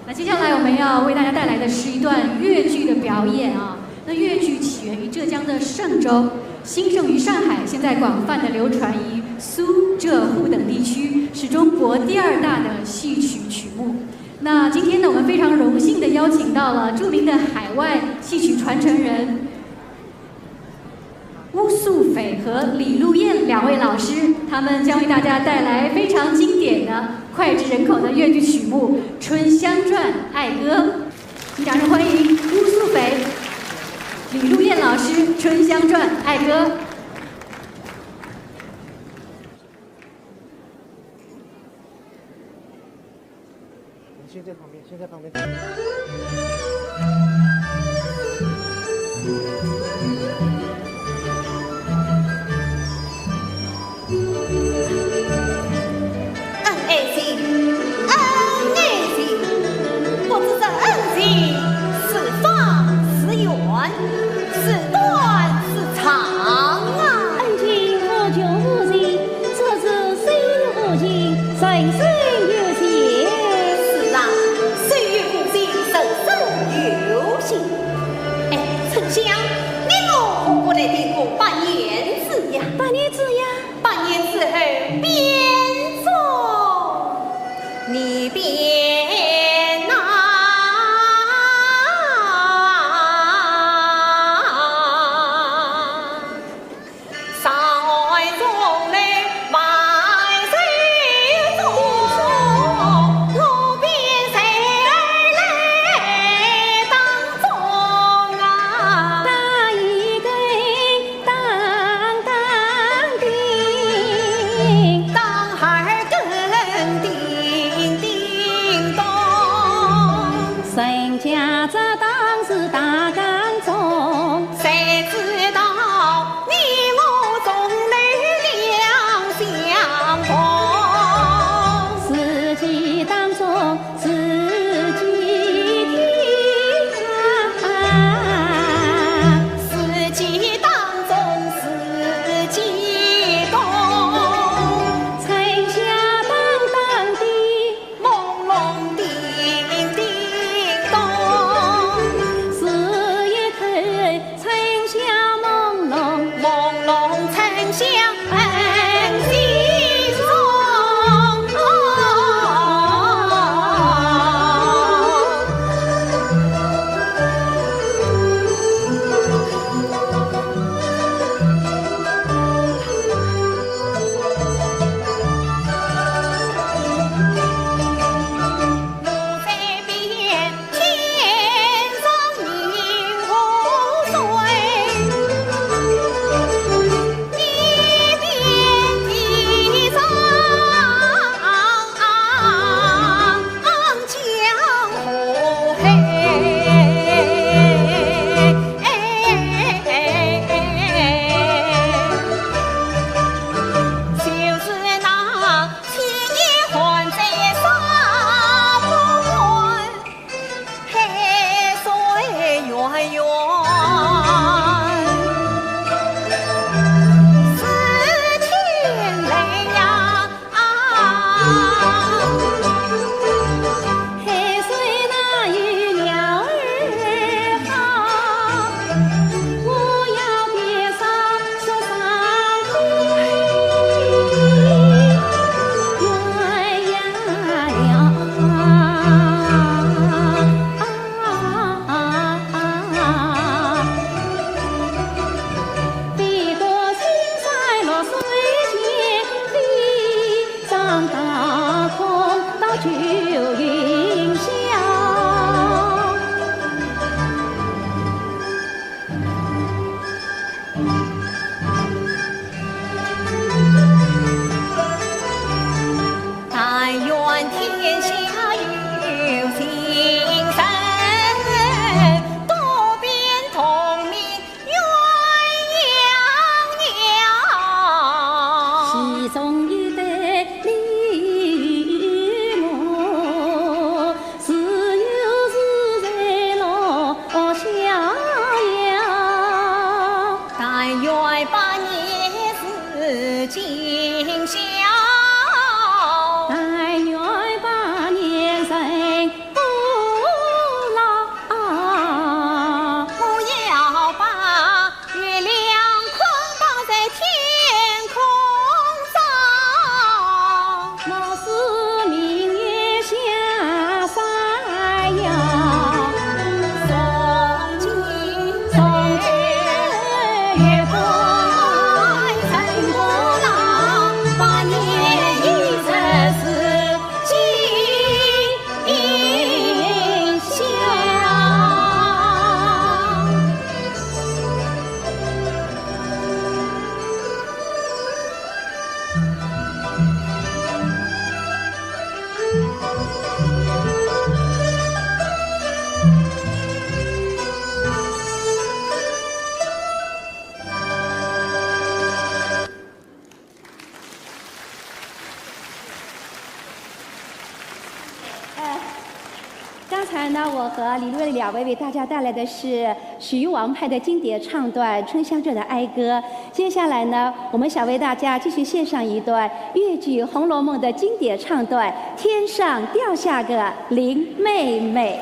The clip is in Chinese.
那接下来我们要为大家带来的是一段越剧的表演啊。那越剧起源于浙江的嵊州，兴盛于上海，现在广泛的流传于苏浙沪等地区，是中国第2大的戏曲曲目。那今天呢，我们非常荣幸的邀请到了著名的海外戏曲传承人邬素斐和李路燕2位老师，他们将为大家带来非常经典的脍炙人口的越剧曲目《春香传·爱歌》。请掌声欢迎邬素斐、李路燕老师《春香传·爱歌》。先在旁边，先在旁边。但愿8年生不才呢，我和李瑞两位为大家带来的是许王派的经典唱段《春香镇的哀歌》。接下来呢，我们想为大家继续献上一段粤剧《红楼梦》的经典唱段《天上掉下个林妹妹》。